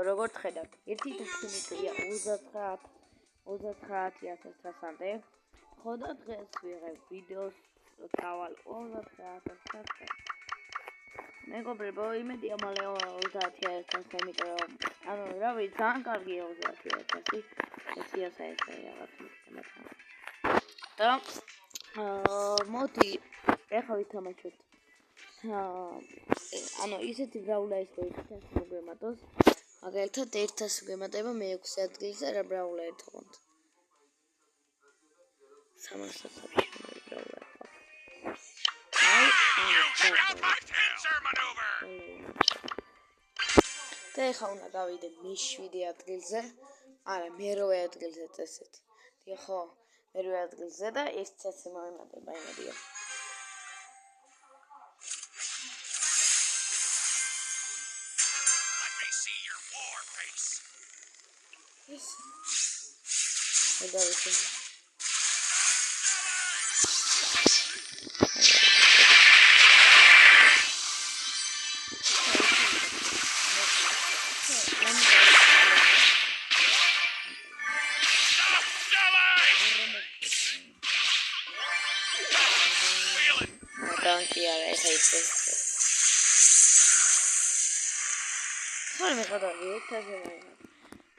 როგორც ხედავთ, 1 თვეა 39,000-მდე. ხოდა დღეს ვიღებ ვიდეოს დავალ 39,000. მეგობრებო, იმედია მალე 30,000, იმიტომ რომ ანუ რა ვიცი, ძალიან კარგია 30,000. ეს რაღაც მოხდა. და მოდი ეხლა ვითამაშოთ. ანუ ისეთი ბრაულა ის რო 100 მოგემატოს, მაგალითად 100 გემატება მე 6 ადგილზე რა ბრაულა ერთხont. 300 ბრაულა. და ეხლა უნდა გავიდე მე-7 ადგილზე, არა მე-8 ადგილზე წესით. ხო, მე-8 ადგილზე და 100 მომემატება იმედია.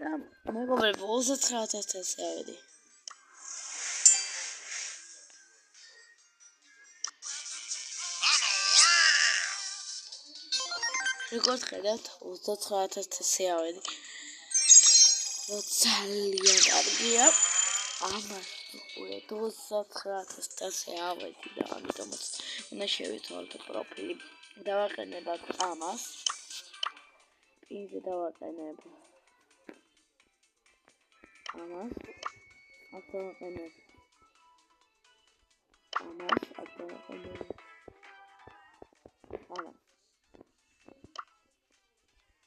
და მეგობრებო 39,000 ავედი. როგორც ხედავთ 39,000 ავედი. ძალიან კარგია. ამას უყურე 39,000 ავედი და ამიტომაც უნდა შევიცვალოთ პროფილი. დავაყენებთ ამას. პინზე დავაყენებ. ამას აკავაყენებ. ამას აკავაყენებ. ამას.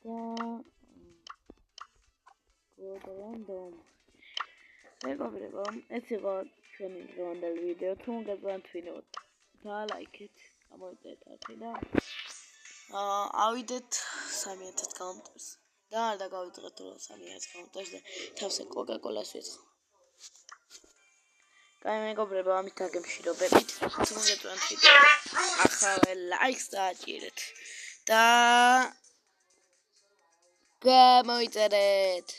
და გოდრანდომ. მეგობრებო, ეს იყო ჩვენი დღევანდელი ვიდეო. თუ მოგეწონათ ვიდეო, დალაიქეთ, გამოიწერეთ არხი და ავიდეთ 3,000 კაუნტერს. და არ დაგავიწყეთ 3,000 კაუნტერს და თავზე კოკა-კოლას ვიწყო. კაი მეგობრებო, ამით დაგემშვიდობებით. თუ მოგეწონათ ვიდეო, ახლა ლაიქს დააჭირეთ და გამოიწერეთ.